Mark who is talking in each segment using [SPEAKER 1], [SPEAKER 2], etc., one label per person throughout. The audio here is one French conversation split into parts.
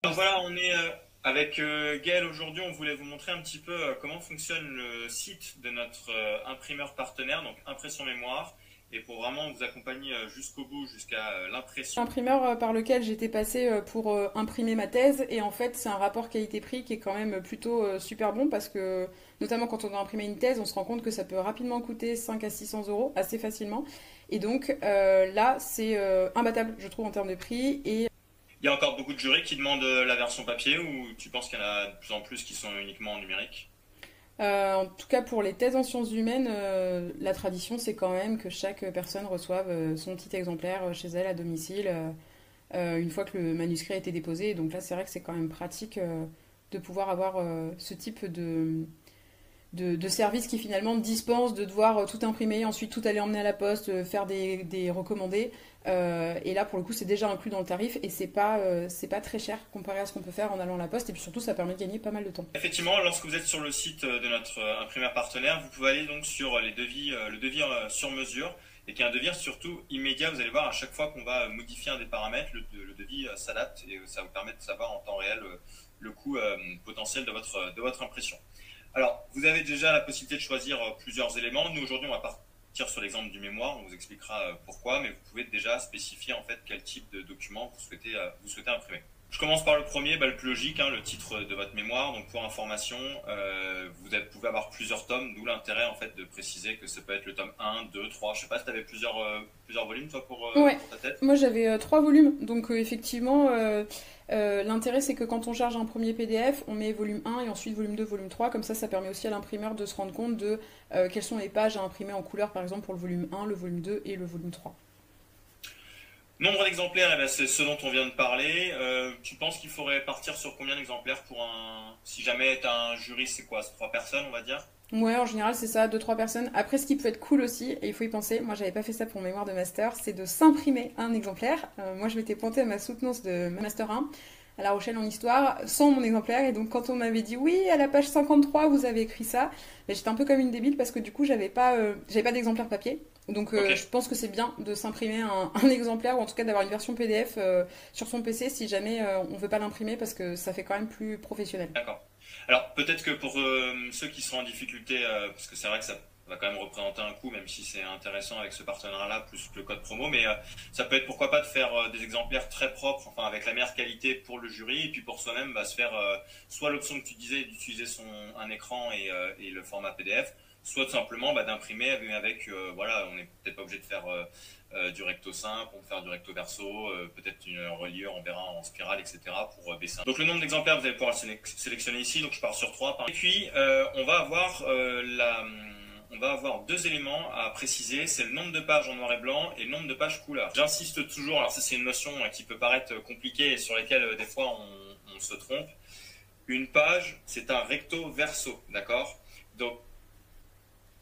[SPEAKER 1] Donc voilà, on est avec Gaël aujourd'hui. On voulait vous montrer un petit peu comment fonctionne le site de notre imprimeur partenaire, donc Impression Mémoire, et pour vraiment vous accompagner jusqu'au bout, jusqu'à l'impression.
[SPEAKER 2] Imprimeur par lequel j'étais passée pour imprimer ma thèse et en fait c'est un rapport qualité-prix qui est quand même plutôt super bon parce que notamment quand on doit imprimer une thèse on se rend compte que ça peut rapidement coûter 5 à 600 euros assez facilement et donc là c'est imbattable je trouve en termes de prix et
[SPEAKER 1] Il y a encore beaucoup de jurys qui demandent la version papier ou tu penses qu'il y en a de plus en plus qui sont uniquement en numérique?
[SPEAKER 2] en tout cas pour les thèses en sciences humaines la tradition c'est quand même que chaque personne reçoive son petit exemplaire chez elle à domicile une fois que le manuscrit a été déposé. Donc là, c'est vrai que c'est quand même pratique de pouvoir avoir ce type de service qui finalement dispense de devoir tout imprimer, ensuite tout aller emmener à la poste, faire des recommandés. Et là, pour le coup, c'est déjà inclus dans le tarif et c'est pas très cher comparé à ce qu'on peut faire en allant à la poste. Et puis surtout, ça permet de gagner pas mal de temps.
[SPEAKER 1] Effectivement, lorsque vous êtes sur le site de notre imprimeur partenaire, vous pouvez aller donc sur les devis, le devis sur mesure, et qui est un devis surtout immédiat. Vous allez voir à chaque fois qu'on va modifier un des paramètres, le devis s'adapte et ça vous permet de savoir en temps réel le coût potentiel de votre impression. Alors, vous avez déjà la possibilité de choisir plusieurs éléments. Nous aujourd'hui, on va partir sur l'exemple du mémoire. On vous expliquera pourquoi, mais vous pouvez déjà spécifier en fait quel type de document vous souhaitez imprimer. Je commence par le premier, le plus logique, hein, le titre de votre mémoire. Donc pour information, pouvez avoir plusieurs tomes, d'où l'intérêt en fait de préciser que ça peut être le tome 1, 2, 3. Je sais pas si tu avais plusieurs volumes toi
[SPEAKER 2] Ouais,
[SPEAKER 1] pour ta tête.
[SPEAKER 2] moi j'avais trois volumes, donc effectivement, l'intérêt c'est que quand on charge un premier PDF, on met volume 1 et ensuite volume 2, volume 3, comme ça permet aussi à l'imprimeur de se rendre compte de quelles sont les pages à imprimer en couleur par exemple pour le volume 1, le volume 2 et le volume 3.
[SPEAKER 1] Nombre d'exemplaires, eh ben, c'est ce dont on vient de parler. Tu penses qu'il faudrait partir sur combien d'exemplaires pour un... Si jamais tu as un jury, c'est quoi? C'est 3 personnes, on va dire?
[SPEAKER 2] Ouais, en général c'est ça, deux trois personnes. Après ce qui peut être cool aussi, et il faut y penser, moi j'avais pas fait ça pour mon mémoire de master, c'est de s'imprimer un exemplaire. Moi je m'étais pointée à ma soutenance de master 1 à La Rochelle en histoire sans mon exemplaire et donc quand on m'avait dit oui à la page 53 vous avez écrit ça, ben, j'étais un peu comme une débile parce que du coup j'avais pas d'exemplaire papier. Donc
[SPEAKER 1] Ok,
[SPEAKER 2] je pense que c'est bien de s'imprimer un exemplaire ou en tout cas d'avoir une version PDF sur son PC si jamais on veut pas l'imprimer parce que ça fait quand même plus professionnel.
[SPEAKER 1] d'accord. Alors peut-être que pour ceux qui sont en difficulté, parce que c'est vrai que ça va quand même représenter un coût, même si c'est intéressant avec ce partenariat-là, plus le code promo, mais ça peut être pourquoi pas de faire des exemplaires très propres, enfin avec la meilleure qualité pour le jury, et puis pour soi-même, se faire soit l'option que tu disais d'utiliser un écran et le format PDF, soit tout simplement d'imprimer avec voilà, on n'est peut-être pas obligé de faire du recto simple, on peut faire du recto verso, peut-être une reliure, on verra en spirale, etc. pour baisser. Donc le nombre d'exemplaires, vous allez pouvoir le sélectionner ici, donc je pars sur 3. Et puis on va avoir deux éléments à préciser, c'est le nombre de pages en noir et blanc et le nombre de pages couleur. J'insiste toujours, alors ça c'est une notion qui peut paraître compliquée et sur laquelle des fois on se trompe. Une page, c'est un recto verso, d'accord? Donc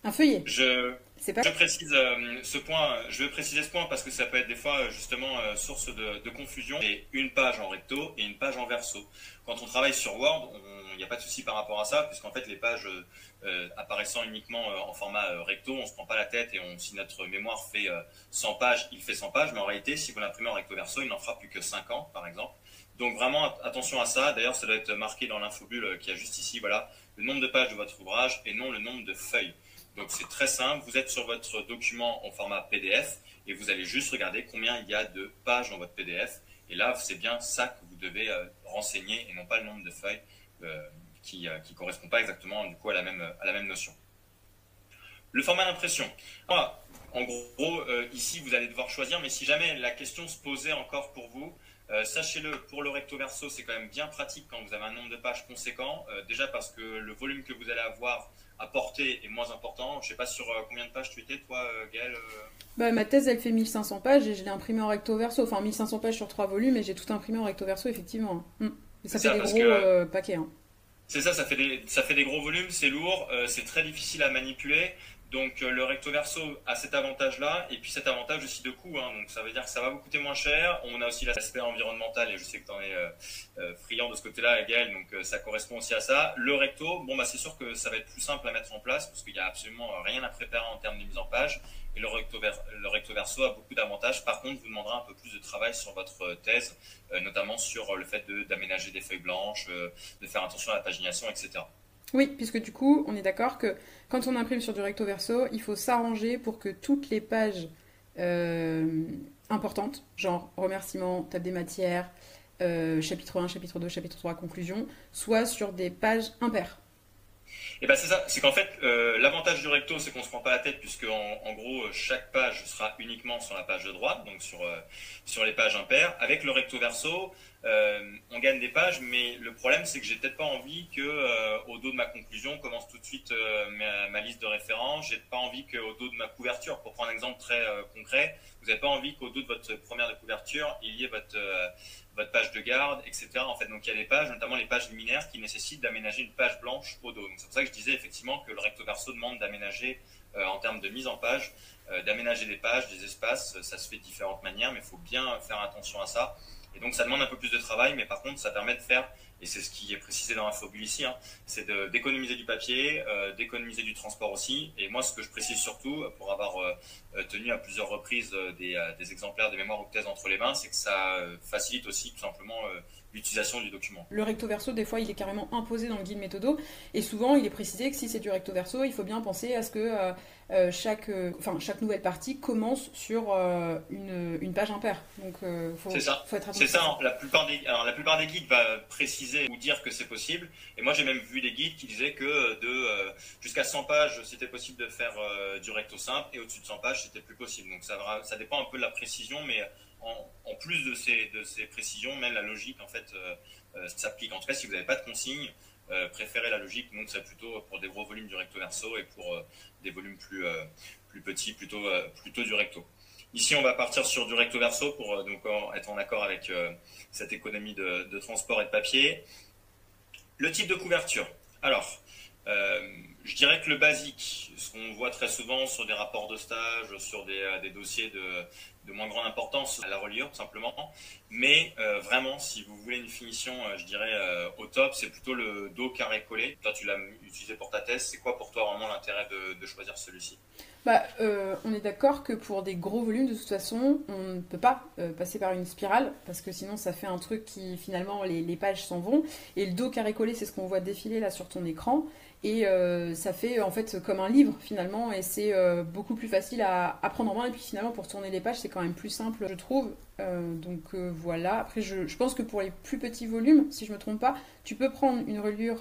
[SPEAKER 2] Un feuillet,
[SPEAKER 1] je,
[SPEAKER 2] c'est pas...
[SPEAKER 1] je précise ce point, je vais préciser ce point parce que ça peut être des fois justement source de confusion. Et une page en recto et une page en verso. Quand on travaille sur Word, il n'y a pas de souci par rapport à ça, puisqu'en fait les pages apparaissant uniquement en format recto, on ne se prend pas la tête et si notre mémoire fait 100 pages, il fait 100 pages, mais en réalité, si vous l'imprimez en recto verso, il n'en fera plus que 50 par exemple. Donc vraiment attention à ça. D'ailleurs, ça doit être marqué dans l'infobulle qui a juste ici, voilà, le nombre de pages de votre ouvrage et non le nombre de feuilles. Donc c'est très simple, vous êtes sur votre document en format PDF et vous allez juste regarder combien il y a de pages dans votre PDF. Et là, c'est bien ça que vous devez renseigner et non pas le nombre de feuilles qui ne correspond pas exactement du coup à la même notion. Le format d'impression. Voilà. En gros, ici, vous allez devoir choisir, mais si jamais la question se posait encore pour vous, sachez-le, pour le recto verso, c'est quand même bien pratique quand vous avez un nombre de pages conséquent. Déjà parce que le volume que vous allez avoir à porter est moins important. Je ne sais pas sur combien de pages tu étais, toi, Gaël.
[SPEAKER 2] Bah, ma thèse, elle fait 1500 pages et je l'ai imprimée en recto verso. Enfin, 1500 pages sur trois volumes et j'ai tout imprimé en recto verso, effectivement. Et
[SPEAKER 1] C'est
[SPEAKER 2] ça fait
[SPEAKER 1] ça,
[SPEAKER 2] des
[SPEAKER 1] parce
[SPEAKER 2] gros
[SPEAKER 1] que
[SPEAKER 2] paquets. Hein.
[SPEAKER 1] c'est ça, ça fait des gros volumes, c'est lourd, c'est très difficile à manipuler. Donc le recto verso a cet avantage-là, et puis cet avantage aussi de coût, hein. Donc ça veut dire que ça va vous coûter moins cher. On a aussi l'aspect environnemental, et je sais que tu en es friand de ce côté-là, Gaël, donc ça correspond aussi à ça. Le recto, bon bah c'est sûr que ça va être plus simple à mettre en place, parce qu'il n'y a absolument rien à préparer en termes de mise en page, et le recto verso a beaucoup d'avantages. Par contre, vous demanderez un peu plus de travail sur votre thèse, notamment sur le fait d'aménager des feuilles blanches, de faire attention à la pagination, etc.
[SPEAKER 2] Oui, puisque du coup, on est d'accord que quand on imprime sur du recto verso, il faut s'arranger pour que toutes les pages euh, importantes, genre remerciements, table des matières, chapitre 1, chapitre 2, chapitre 3, conclusion, soient sur des pages impaires.
[SPEAKER 1] Et ben c'est ça, c'est qu'en fait l'avantage du recto c'est qu'on se prend pas la tête puisque en gros chaque page sera uniquement sur la page de droite, donc sur les pages impaires. Avec le recto verso, on gagne des pages, mais le problème c'est que j'ai peut-être pas envie que au dos de ma conclusion commence tout de suite ma liste de références. J'ai pas envie qu'au dos de ma couverture, pour prendre un exemple très concret, vous n'avez pas envie qu'au dos de votre première de couverture il y ait votre page de garde, etc. En fait, donc il y a des pages, notamment les pages liminaires, qui nécessitent d'aménager une page blanche au dos. Donc c'est pour ça que je disais effectivement que le recto verso demande d'aménager en termes de mise en page, d'aménager des pages, des espaces. Ça se fait de différentes manières, mais il faut bien faire attention à ça. Et donc ça demande un peu plus de travail, mais par contre ça permet de faire, et c'est ce qui est précisé dans l'infobule ici, hein, c'est d'économiser du papier, d'économiser du transport aussi. Et moi ce que je précise surtout, pour avoir tenu à plusieurs reprises des exemplaires de mémoire ou de thèse entre les mains, c'est que ça facilite aussi tout simplement l'utilisation du document.
[SPEAKER 2] Le recto verso, des fois, il est carrément imposé dans le guide méthodo, et souvent, il est précisé que si c'est du recto verso, il faut bien penser à ce que chaque nouvelle partie commence sur une page impaire. Donc,
[SPEAKER 1] c'est ça.
[SPEAKER 2] faut être
[SPEAKER 1] C'est
[SPEAKER 2] attentif.
[SPEAKER 1] ça. La plupart des guides va préciser ou dire que c'est possible. Et moi, j'ai même vu des guides qui disaient que jusqu'à 100 pages, c'était possible de faire du recto simple, et au-dessus de 100 pages, c'était plus possible. Donc ça dépend un peu de la précision, mais en plus de ces précisions, même la logique en fait s'applique. En tout cas, si vous n'avez pas de consigne, préférez la logique. Donc c'est plutôt pour des gros volumes du recto verso, et pour des volumes plus petits, plutôt du recto. Ici, on va partir sur du recto verso pour donc être en accord avec cette économie de transport et de papier. Le type de couverture. Alors, je dirais que le basique, ce qu'on voit très souvent sur des rapports de stage, sur des dossiers de moins grande importance à la reliure, tout simplement. Mais vraiment, si vous voulez une finition, je dirais au top, c'est plutôt le dos carré collé. Toi, tu l'as utilisé pour ta thèse. C'est quoi pour toi vraiment l'intérêt de choisir celui-ci?
[SPEAKER 2] Bah, on est d'accord que pour des gros volumes, de toute façon, on ne peut pas passer par une spirale, parce que sinon ça fait un truc qui finalement les pages s'en vont. Et le dos carré collé, c'est ce qu'on voit défiler là sur ton écran. Et ça fait en fait comme un livre finalement, et c'est beaucoup plus facile à prendre en main. Et puis finalement, pour tourner les pages, c'est quand même plus simple, je trouve. Voilà. Après, je pense que pour les plus petits volumes, si je me trompe pas, tu peux prendre une reliure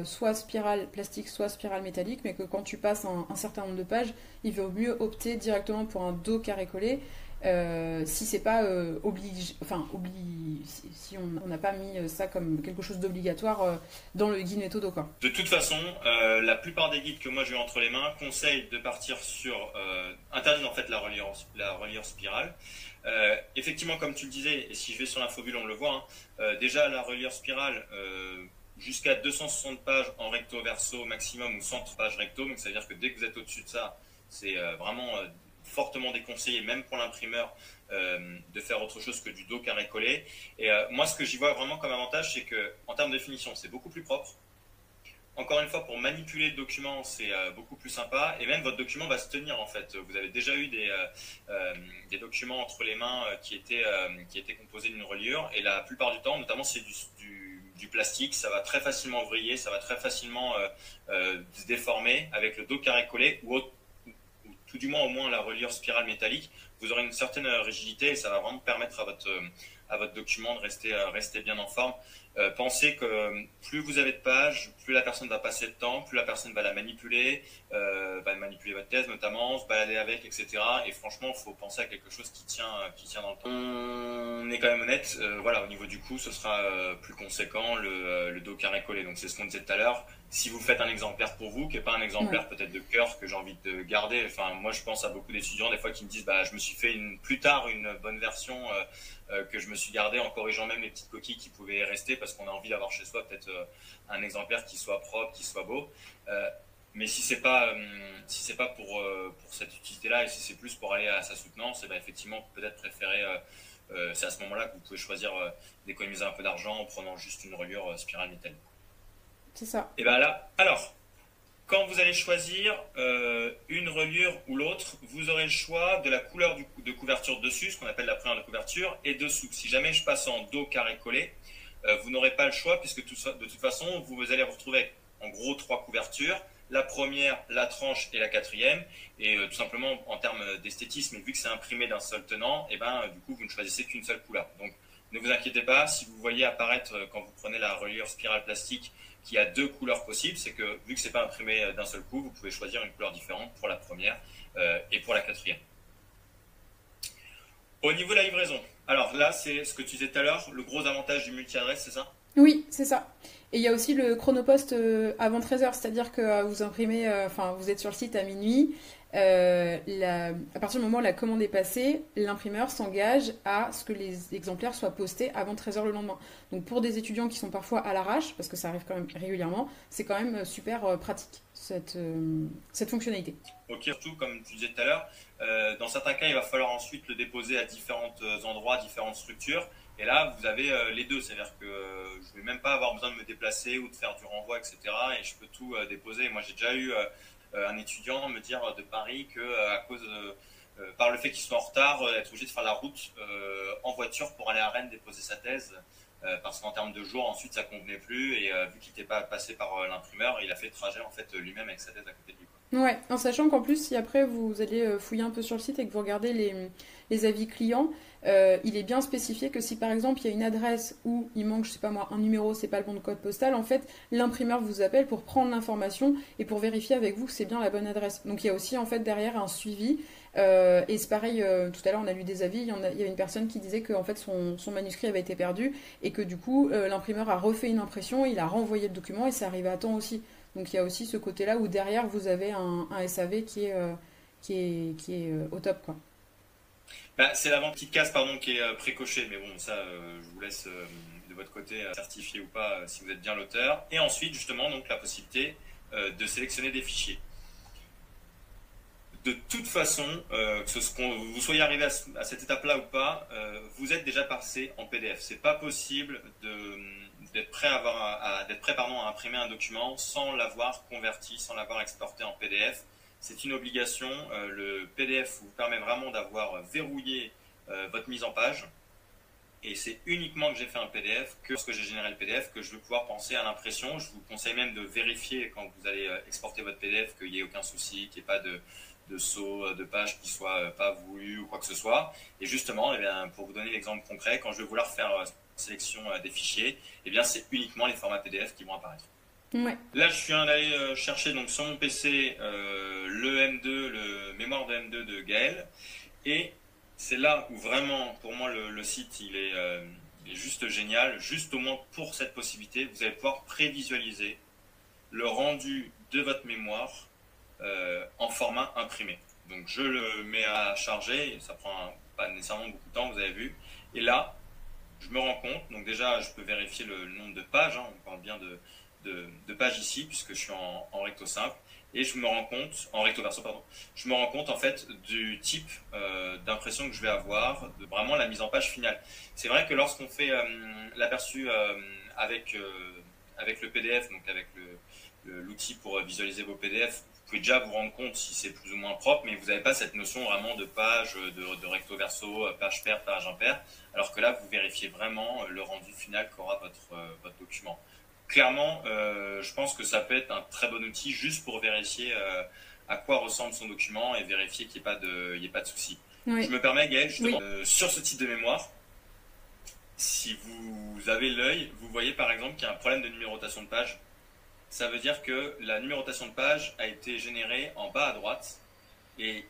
[SPEAKER 2] soit spirale plastique, soit spirale métallique, mais que quand tu passes un certain nombre de pages, il vaut mieux opter directement pour un dos carré collé. Si c'est pas obligé, enfin si on n'a pas mis ça comme quelque chose d'obligatoire dans le guide méthodo quoi.
[SPEAKER 1] De toute façon, la plupart des guides que moi j'ai eu entre les mains conseillent de partir sur interdisent en fait la reliure spirale. Effectivement, comme tu le disais, et si je vais sur l'infobule, on le voit, hein, déjà la reliure spirale jusqu'à 260 pages en recto verso maximum, ou 100 pages recto, donc ça veut dire que dès que vous êtes au-dessus de ça, c'est vraiment fortement déconseillé, même pour l'imprimeur, de faire autre chose que du dos carré collé. Et moi, ce que j'y vois vraiment comme avantage, c'est que en termes de finition, c'est beaucoup plus propre. Encore une fois, pour manipuler le document, c'est beaucoup plus sympa, et même votre document va se tenir en fait. Vous avez déjà eu des documents entre les mains qui étaient composés d'une reliure, et la plupart du temps, notamment si c'est du plastique, ça va très facilement vriller, ça va très facilement se déformer. Avec le dos carré collé, ou tout du moins au moins la reliure spirale métallique, vous aurez une certaine rigidité, et ça va vraiment permettre à votre document de rester bien en forme. Pensez que plus vous avez de pages, plus la personne va passer de temps, plus la personne va va manipuler votre thèse notamment, se balader avec, etc. Et franchement, il faut penser à quelque chose qui tient dans le temps. On est quand même honnête, voilà, au niveau du coût, ce sera plus conséquent le dos carré collé. Donc c'est ce qu'on disait tout à l'heure. Si vous faites un exemplaire pour vous, qui n'est pas un exemplaire peut-être de cœur que j'ai envie de garder, enfin moi je pense à beaucoup d'étudiants des fois qui me disent bah je me suis fait plus tard une bonne version que je me suis gardé en corrigeant même les petites coquilles qui pouvaient rester parce qu'on a envie d'avoir chez soi peut-être un exemplaire qui soit propre, qui soit beau. Mais si c'est pas pour cette utilité-là et si c'est plus pour aller à sa soutenance, et ben effectivement peut-être préférer. C'est à ce moment-là que vous pouvez choisir d'économiser un peu d'argent en prenant juste une reliure spirale métallique.
[SPEAKER 2] C'est ça.
[SPEAKER 1] Et ben là, alors, quand vous allez choisir une reliure ou l'autre, vous aurez le choix de la couleur de couverture dessus, ce qu'on appelle la première de couverture, et dessous. Si jamais je passe en dos carré collé, vous n'aurez pas le choix puisque de toute façon, vous allez vous retrouver avec en gros 3 couvertures. La première, la tranche et la quatrième. Et tout simplement, en termes d'esthétisme, vu que c'est imprimé d'un seul tenant, et ben, du coup, vous ne choisissez qu'une seule couleur. Donc, ne vous inquiétez pas, si vous voyez apparaître, quand vous prenez la reliure spirale plastique, qu'il y a 2 couleurs possibles, c'est que vu que c'est pas imprimé d'un seul coup, vous pouvez choisir une couleur différente pour la première et pour la quatrième. Au niveau de la livraison, alors là, c'est ce que tu disais tout à l'heure, le gros avantage du multi-adresse, c'est ça?
[SPEAKER 2] Oui, c'est ça. Et il y a aussi le chronopost avant 13h, c'est-à-dire que vous imprimez, enfin vous êtes sur le site à minuit, à partir du moment où la commande est passée, l'imprimeur s'engage à ce que les exemplaires soient postés avant 13h le lendemain. Donc pour des étudiants qui sont parfois à l'arrache, parce que ça arrive quand même régulièrement, c'est quand même super pratique cette fonctionnalité.
[SPEAKER 1] Ok, surtout comme tu disais tout à l'heure, dans certains cas, il va falloir ensuite le déposer à différents endroits, différentes structures. Et là, vous avez les deux, c'est-à-dire que je ne vais même pas avoir besoin de me déplacer ou de faire du renvoi, etc. Et je peux tout déposer. Moi, j'ai déjà eu un étudiant me dire de Paris que à cause, par le fait qu'il soit en retard, être obligé de faire la route en voiture pour aller à Rennes déposer sa thèse. Parce qu'en termes de jours, ensuite, ça convenait plus. Et vu qu'il n'était pas passé par l'imprimeur, il a fait le trajet en fait lui-même avec sa thèse à côté de lui.
[SPEAKER 2] Ouais, en sachant qu'en plus, si après vous allez fouiller un peu sur le site et que vous regardez les avis clients, il est bien spécifié que si par exemple il y a une adresse où il manque, je sais pas moi, un numéro, c'est pas le bon code postal, en fait, l'imprimeur vous appelle pour prendre l'information et pour vérifier avec vous que c'est bien la bonne adresse. Donc il y a aussi en fait derrière un suivi. Et c'est pareil, tout à l'heure on a lu des avis, il y a une personne qui disait que en fait, son manuscrit avait été perdu et que du coup l'imprimeur a refait une impression, il a renvoyé le document et c'est arrivé à temps aussi. Donc il y a aussi ce côté-là où derrière vous avez un SAV qui est au top, quoi.
[SPEAKER 1] Bah, c'est la petite case pardon, qui est précochée, mais bon, ça, je vous laisse de votre côté certifier ou pas si vous êtes bien l'auteur. Et ensuite, justement, donc, la possibilité de sélectionner des fichiers. De toute façon, vous soyez arrivé à cette étape-là ou pas, vous êtes déjà passé en PDF. C'est pas possible d'être prêt à imprimer un document sans l'avoir converti, sans l'avoir exporté en PDF. C'est une obligation. Le PDF vous permet vraiment d'avoir verrouillé votre mise en page. Et c'est uniquement que j'ai fait un PDF, que lorsque j'ai généré le PDF, que je vais pouvoir penser à l'impression. Je vous conseille même de vérifier quand vous allez exporter votre PDF qu'il n'y ait aucun souci, qu'il n'y ait pas de saut de page qui soit pas voulu ou quoi que ce soit. Et justement, eh bien, pour vous donner l'exemple concret, quand je vais vouloir faire sélection des fichiers, eh bien, c'est uniquement les formats PDF qui vont apparaître.
[SPEAKER 2] Ouais.
[SPEAKER 1] Là, je suis allé chercher donc, sur mon PC le M2, le mémoire de M2 de Gaël. Et c'est là où vraiment, pour moi, le site, il est juste génial. Juste au moins pour cette possibilité, vous allez pouvoir prévisualiser le rendu de votre mémoire en format imprimé. Donc, je le mets à charger. Et ça prend pas nécessairement beaucoup de temps, vous avez vu. Et là, je me rends compte. Donc déjà, je peux vérifier le nombre de pages. Hein, on parle bien de pages ici, puisque je suis en recto simple. Et je me rends compte, en recto verso, pardon, je me rends compte en fait du type d'impression que je vais avoir, de vraiment la mise en page finale. C'est vrai que lorsqu'on fait l'aperçu avec le PDF, donc avec l'outil pour visualiser vos PDF, vous pouvez déjà vous rendre compte si c'est plus ou moins propre, mais vous n'avez pas cette notion vraiment de page, de recto verso, page paire, page impaire, alors que là, vous vérifiez vraiment le rendu final qu'aura votre document. Clairement, je pense que ça peut être un très bon outil juste pour vérifier à quoi ressemble son document et vérifier qu'il n'y ait pas de souci. Oui. Je me permets, Gaël, justement, sur ce type de mémoire, si vous avez l'œil, vous voyez par exemple qu'il y a un problème de numérotation de page. Ça veut dire que la numérotation de page a été générée en bas à droite. Et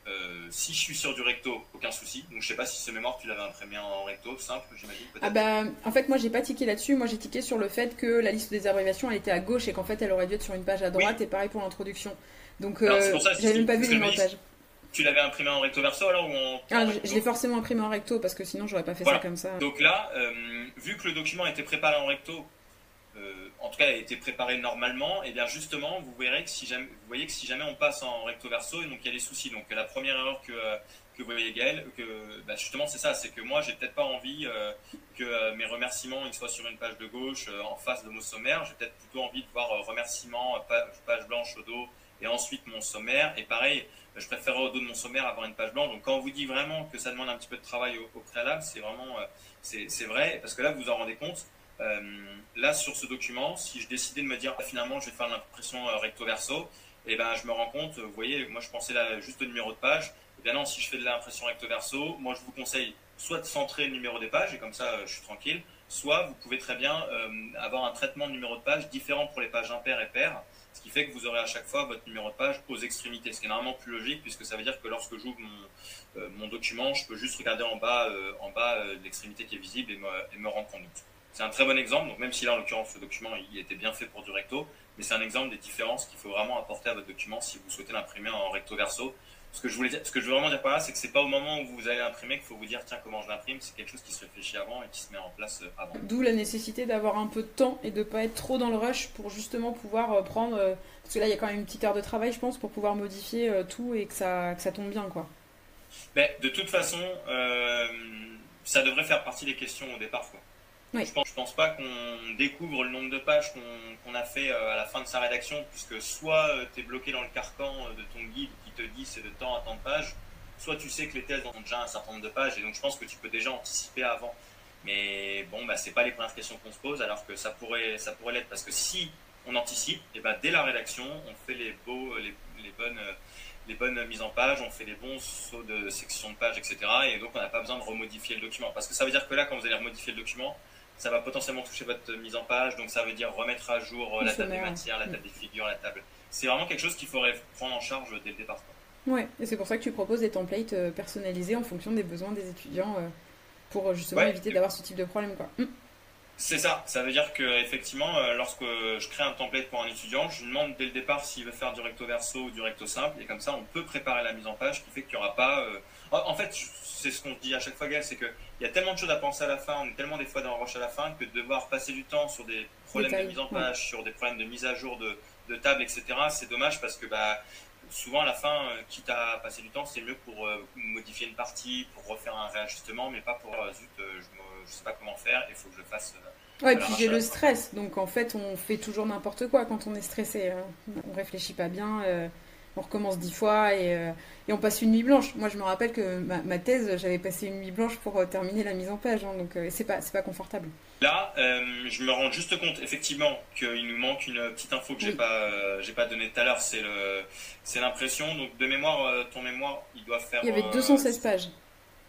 [SPEAKER 1] si je suis sur du recto, aucun souci. Donc je sais pas si ce mémoire tu l'avais imprimé en recto, simple, j'imagine peut-être.
[SPEAKER 2] Ah bah, en fait, moi j'ai pas tiqué là-dessus. Moi j'ai tiqué sur le fait que la liste des abréviations elle était à gauche et qu'en fait elle aurait dû être sur une page à droite. Oui. Et pareil pour l'introduction. Donc j'avais même pas vu le numérotage.
[SPEAKER 1] Tu l'avais imprimé en recto verso alors ou en recto?
[SPEAKER 2] Je l'ai forcément imprimé en recto parce que sinon j'aurais pas fait ça comme ça.
[SPEAKER 1] Donc là, vu que le document était préparé en recto, en tout cas a été préparé normalement, et bien justement vous voyez que si jamais on passe en recto verso, donc il y a des soucis. Donc la première erreur que vous voyez Gaël, bah, justement c'est ça, c'est que moi j'ai peut-être pas envie que mes remerciements ils soient sur une page de gauche en face de mon sommaire. J'ai peut-être plutôt envie de voir remerciements, page blanche au dos et ensuite mon sommaire. Et pareil, je préférerais au dos de mon sommaire avoir une page blanche. Donc quand on vous dit vraiment que ça demande un petit peu de travail au préalable, c'est vraiment c'est vrai, parce que là vous vous en rendez compte. Là sur ce document, si je décidais de me dire finalement je vais faire l'impression recto verso, et ben je me rends compte, vous voyez, moi je pensais là juste au numéro de page. Et bien non, si je fais de l'impression recto verso, moi je vous conseille soit de centrer le numéro des pages et comme ça je suis tranquille, soit vous pouvez très bien avoir un traitement de numéro de page différent pour les pages impaires et paires, ce qui fait que vous aurez à chaque fois votre numéro de page aux extrémités, ce qui est normalement plus logique puisque ça veut dire que lorsque j'ouvre mon document, je peux juste regarder en bas de l'extrémité qui est visible et me rendre compte. C'est un très bon exemple, donc même si là en l'occurrence ce document il était bien fait pour du recto, mais c'est un exemple des différences qu'il faut vraiment apporter à votre document si vous souhaitez l'imprimer en recto verso. Ce que je veux vraiment dire par là, c'est que c'est pas au moment où vous allez l'imprimer qu'il faut vous dire tiens comment je l'imprime, c'est quelque chose qui se réfléchit avant et qui se met en place avant.
[SPEAKER 2] D'où la nécessité d'avoir un peu de temps et de pas être trop dans le rush pour justement pouvoir prendre, parce que là il y a quand même une petite heure de travail je pense pour pouvoir modifier tout et que ça tombe bien quoi.
[SPEAKER 1] Mais de toute façon, ça devrait faire partie des questions au départ, quoi.
[SPEAKER 2] Oui.
[SPEAKER 1] Je pense pas qu'on découvre le nombre de pages qu'on a fait à la fin de sa rédaction, puisque soit tu es bloqué dans le carcan de ton guide qui te dit c'est de temps à tant de pages, soit tu sais que les thèses ont déjà un certain nombre de pages, et donc je pense que tu peux déjà anticiper avant. Mais bon, bah, c'est pas les premières questions qu'on se pose, alors que ça pourrait l'être, parce que si on anticipe, et ben dès la rédaction, on fait les bonnes mises en page, on fait les bons sauts de section de page, etc. Et donc on n'a pas besoin de remodifier le document. Parce que ça veut dire que là, quand vous allez remodifier le document, ça va potentiellement toucher votre mise en page, donc ça veut dire remettre à jour la table des matières, la table des figures, la table. C'est vraiment quelque chose qu'il faudrait prendre en charge dès le départ, quoi.
[SPEAKER 2] Ouais, et c'est pour ça que tu proposes des templates personnalisés en fonction des besoins des étudiants pour justement
[SPEAKER 1] Ouais,
[SPEAKER 2] éviter d'avoir ce type de problème quoi.
[SPEAKER 1] c'est ça. Ça veut dire que effectivement, lorsque je crée un template pour un étudiant, je lui demande dès le départ s'il veut faire du recto verso ou du recto simple, et comme ça, on peut préparer la mise en page, qui fait qu'il n'y aura pas. En fait, c'est ce qu'on se dit à chaque fois, Gaël, c'est qu'il y a tellement de choses à penser à la fin, on est tellement des fois dans le rush à la fin que de devoir passer du temps sur des problèmes de mise en page, sur des problèmes de mise à jour de table, etc. C'est dommage parce que bah souvent à la fin, quitte à passer du temps, c'est mieux pour modifier une partie, pour refaire un réajustement, mais pas pour zut, je sais pas comment faire, il faut que je le fasse.
[SPEAKER 2] Ouais, et puis j'ai le stress, donc en fait on fait toujours n'importe quoi quand on est stressé. On réfléchit pas bien, on recommence 10 fois et on passe une nuit blanche. Moi je me rappelle que ma thèse, j'avais passé une nuit blanche pour terminer la mise en page, hein, donc c'est pas confortable.
[SPEAKER 1] Là, je me rends juste compte effectivement qu'il nous manque une petite info que j'ai pas donnée tout à l'heure, c'est l'impression. Donc de mémoire, ton mémoire, il doit faire.
[SPEAKER 2] Il y avait 216 pages.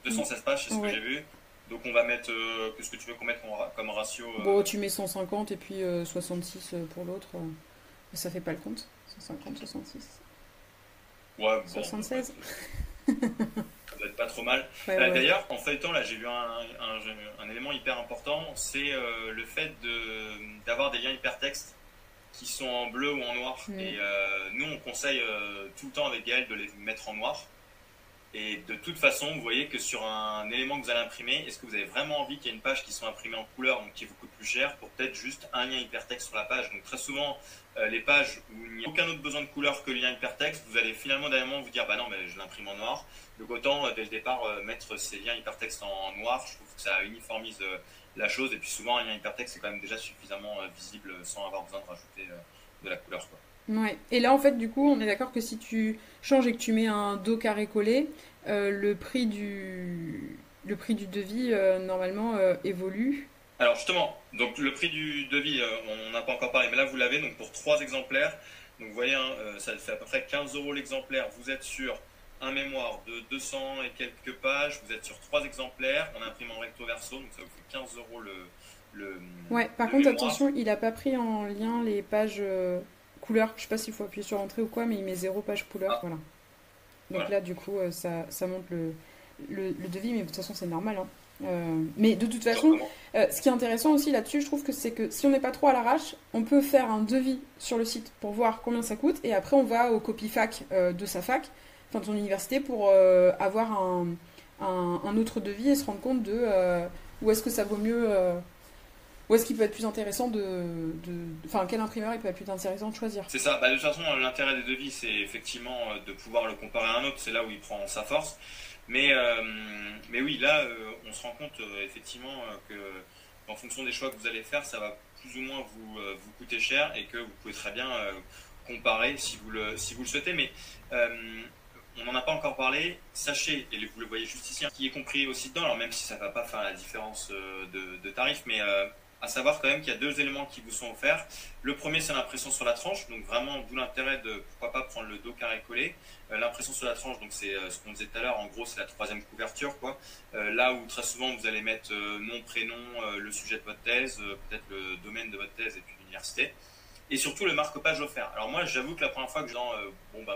[SPEAKER 1] 216 pages, c'est ce que j'ai vu. Donc on va mettre, qu'est-ce que tu veux qu'on mette comme ratio
[SPEAKER 2] Bon, tu mets 150 et puis 66 pour l'autre. Ça fait pas le compte. 150, 66.
[SPEAKER 1] Ouais, bon.
[SPEAKER 2] 76.
[SPEAKER 1] Ça doit être pas trop mal.
[SPEAKER 2] Ouais.
[SPEAKER 1] D'ailleurs, en feuilletant, là, j'ai vu un élément hyper important, c'est le fait d'avoir des liens hypertextes qui sont en bleu ou en noir. Et nous, on conseille tout le temps avec Gaël de les mettre en noir. Et de toute façon, vous voyez que sur un élément que vous allez imprimer, est-ce que vous avez vraiment envie qu'il y ait une page qui soit imprimée en couleur, donc qui vous coûte plus cher, pour peut-être juste un lien hypertexte sur la page. Donc très souvent, les pages où il n'y a aucun autre besoin de couleur que le lien hypertexte, vous allez finalement d'un moment vous dire bah non, mais je l'imprime en noir. Donc autant dès le départ mettre ces liens hypertexte en noir, je trouve que ça uniformise la chose. Et puis souvent, un lien hypertexte c'est quand même déjà suffisamment visible sans avoir besoin de rajouter de la couleur, quoi.
[SPEAKER 2] Ouais. Et là, en fait, du coup, on est d'accord que si tu changes et que tu mets un dos carré collé, le prix du devis, normalement, évolue.
[SPEAKER 1] Alors justement, donc le prix du devis, on n'a pas encore parlé, mais là vous l'avez, donc pour 3 exemplaires. Donc vous voyez, hein, ça fait à peu près 15 € l'exemplaire. Vous êtes sur un mémoire de 200 et quelques pages, vous êtes sur 3 exemplaires, on imprime en recto verso, donc ça vous fait 15 €
[SPEAKER 2] Ouais, par
[SPEAKER 1] le
[SPEAKER 2] contre,
[SPEAKER 1] mémoire.
[SPEAKER 2] attention, il a pas pris en lien les pages couleur. Je sais pas s'il faut appuyer sur entrée ou quoi, mais il met 0 page couleur,
[SPEAKER 1] Ah,
[SPEAKER 2] voilà. Donc
[SPEAKER 1] voilà.
[SPEAKER 2] là, du coup, ça monte le devis, mais de toute façon, c'est normal, hein. Mais de toute façon,
[SPEAKER 1] Comment
[SPEAKER 2] ce qui est intéressant aussi là-dessus, je trouve que c'est que si on n'est pas trop à l'arrache, on peut faire un devis sur le site pour voir combien ça coûte, et après on va au Copifac de sa fac, enfin de son université, pour avoir un autre devis et se rendre compte de où est-ce que ça vaut mieux Ou est-ce qu'il peut être plus intéressant enfin, quel imprimeur il peut être plus intéressant de choisir?
[SPEAKER 1] C'est ça. Bah, de toute façon, l'intérêt des devis, c'est effectivement de pouvoir le comparer à un autre. C'est là où il prend sa force. Mais oui, là, on se rend compte effectivement que en fonction des choix que vous allez faire, ça va plus ou moins vous coûter cher et que vous pouvez très bien comparer si vous le souhaitez. Mais on n'en a pas encore parlé. Sachez, et vous le voyez juste ici, qui est compris aussi dedans, alors même si ça ne va pas faire la différence de tarif, mais à savoir quand même qu'il y a deux éléments qui vous sont offerts. Le premier, c'est l'impression sur la tranche, donc vraiment d'où l'intérêt de pourquoi pas prendre le dos carré collé. L'impression sur la tranche, donc c'est ce qu'on disait tout à l'heure, en gros c'est la troisième couverture, quoi. Là où très souvent vous allez mettre nom, prénom, le sujet de votre thèse, peut-être le domaine de votre thèse et puis l'université. Et surtout le marque-page offert. Alors moi j'avoue que la première fois que je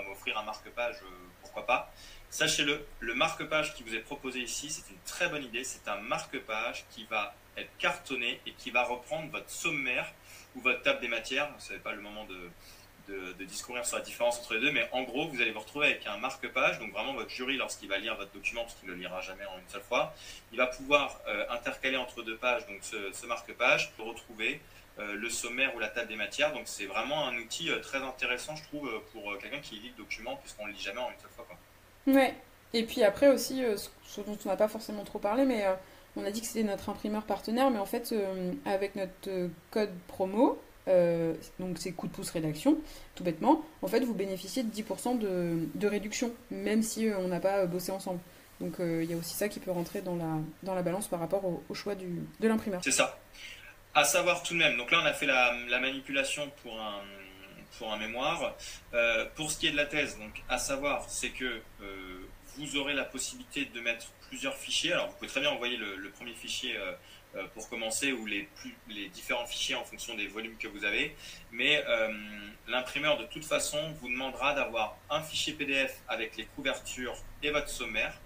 [SPEAKER 1] m'offrir un marque-page, pourquoi pas. Sachez-le, le marque-page qui vous est proposé ici, c'est une très bonne idée. C'est un marque-page qui va être cartonné et qui va reprendre votre sommaire ou votre table des matières. Ce n'est pas le moment de discourir sur la différence entre les deux, mais en gros, vous allez vous retrouver avec un marque-page. Donc vraiment, votre jury, lorsqu'il va lire votre document, parce qu'il ne le lira jamais en une seule fois, il va pouvoir intercaler entre deux pages donc ce marque-page pour retrouver le sommaire ou la table des matières. Donc c'est vraiment un outil très intéressant, je trouve, pour quelqu'un qui lit le document, puisqu'on ne le lit jamais en une seule fois, quoi.
[SPEAKER 2] Ouais. Et puis après aussi, ce dont on n'a pas forcément trop parlé, mais on a dit que c'était notre imprimeur partenaire, mais en fait, avec notre code promo, donc c'est coup de pouce rédaction, tout bêtement, en fait, vous bénéficiez de 10% de réduction, même si on n'a pas bossé ensemble. Donc il y a aussi ça qui peut rentrer dans la balance par rapport au choix de l'imprimeur.
[SPEAKER 1] C'est ça. À savoir tout de même, donc là on a fait la manipulation pour un mémoire. Pour ce qui est de la thèse, donc à savoir, c'est que vous aurez la possibilité de mettre plusieurs fichiers. Alors vous pouvez très bien envoyer le premier fichier pour commencer ou les différents fichiers en fonction des volumes que vous avez. Mais l'imprimeur de toute façon vous demandera d'avoir un fichier PDF avec les couvertures et votre sommaire.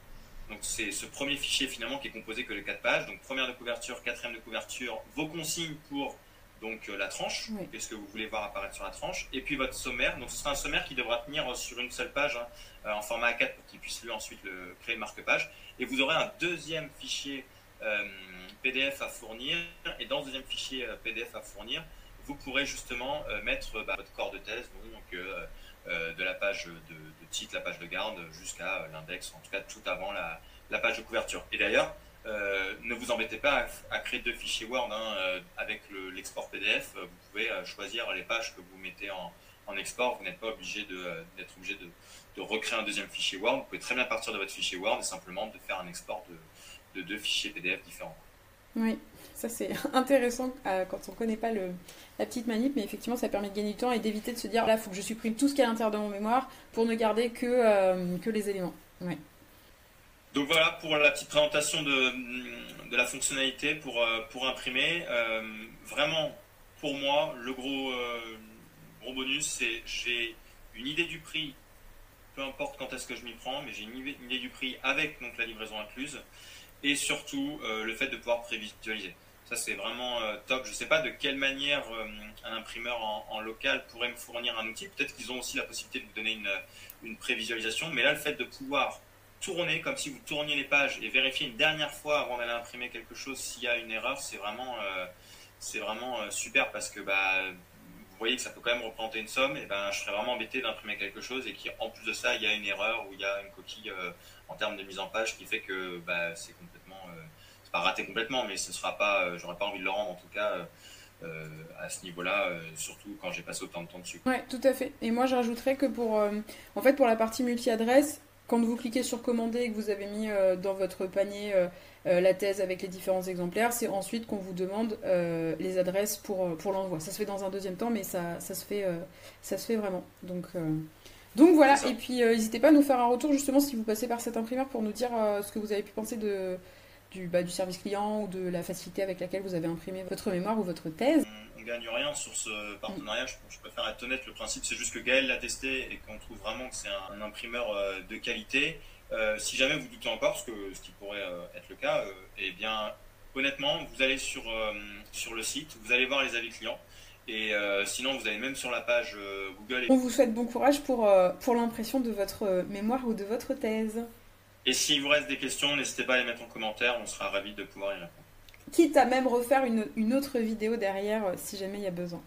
[SPEAKER 1] Donc c'est ce premier fichier finalement qui est composé que de 4 pages. Donc première de couverture, quatrième de couverture, vos consignes pour donc la tranche,
[SPEAKER 2] Oui.
[SPEAKER 1] qu'est-ce que vous voulez voir apparaître sur la tranche, et puis votre sommaire. Donc ce sera un sommaire qui devra tenir sur une seule page, en format A4 pour qu'il puisse lui ensuite créer le marque-page. Et vous aurez un deuxième fichier PDF à fournir, et dans ce deuxième fichier PDF à fournir, vous pourrez justement mettre votre corps de thèse, donc de la page de titre, la page de garde, jusqu'à l'index, en tout cas tout avant la page de couverture. Et d'ailleurs, ne vous embêtez pas à créer deux fichiers Word avec l'export PDF. Vous pouvez choisir les pages que vous mettez en export. Vous n'êtes pas d'être obligé de recréer un deuxième fichier Word. Vous pouvez très bien partir de votre fichier Word et simplement de faire un export de deux fichiers PDF différents.
[SPEAKER 2] Oui, ça c'est intéressant quand on ne connaît pas la petite manip, mais effectivement ça permet de gagner du temps et d'éviter de se dire là il faut que je supprime tout ce qu'il y a à l'intérieur de mon mémoire pour ne garder que les éléments. Ouais.
[SPEAKER 1] Donc voilà pour la petite présentation de la fonctionnalité pour imprimer. Vraiment, pour moi, le gros bonus, c'est j'ai une idée du prix, peu importe quand est-ce que je m'y prends, mais j'ai une idée du prix avec donc la livraison incluse. Et surtout le fait de pouvoir prévisualiser. Ça c'est vraiment top. Je ne sais pas de quelle manière un imprimeur en local pourrait me fournir un outil. Peut-être qu'ils ont aussi la possibilité de vous donner une prévisualisation. Mais là, le fait de pouvoir tourner comme si vous tourniez les pages et vérifier une dernière fois avant d'aller imprimer quelque chose s'il y a une erreur, c'est vraiment super parce que vous voyez que ça peut quand même représenter une somme. Et je serais vraiment embêté d'imprimer quelque chose et qu'en plus de ça, il y a une erreur ou il y a une coquille en termes de mise en page qui fait que c'est complètement, c'est pas raté complètement, mais ce sera pas, j'aurais pas envie de le rendre en tout cas à ce niveau-là, surtout quand j'ai passé autant de temps dessus.
[SPEAKER 2] Ouais, tout à fait. Et moi j'ajouterais que en fait, pour la partie multi-adresse, quand vous cliquez sur commander et que vous avez mis dans votre panier la thèse avec les différents exemplaires, c'est ensuite qu'on vous demande les adresses pour l'envoi. Ça se fait dans un deuxième temps, mais ça se fait vraiment. Donc voilà, et puis n'hésitez pas à nous faire un retour justement si vous passez par cet imprimeur pour nous dire ce que vous avez pu penser du service client ou de la facilité avec laquelle vous avez imprimé votre mémoire ou votre thèse.
[SPEAKER 1] On ne gagne rien sur ce partenariat, je préfère être honnête, le principe c'est juste que Gaël l'a testé et qu'on trouve vraiment que c'est un imprimeur de qualité. Si jamais vous doutez encore, ce qui pourrait être le cas, eh bien honnêtement vous allez sur le site, vous allez voir les avis clients. Et sinon, vous allez même sur la page Google.
[SPEAKER 2] On vous souhaite bon courage pour l'impression de votre mémoire ou de votre thèse.
[SPEAKER 1] Et s'il vous reste des questions, n'hésitez pas à les mettre en commentaire, on sera ravis de pouvoir y répondre.
[SPEAKER 2] quitte à même refaire une autre vidéo derrière si jamais il y a besoin.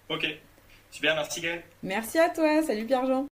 [SPEAKER 1] Ok, super, merci Gaël.
[SPEAKER 2] Merci à toi, salut Pierre-Jean.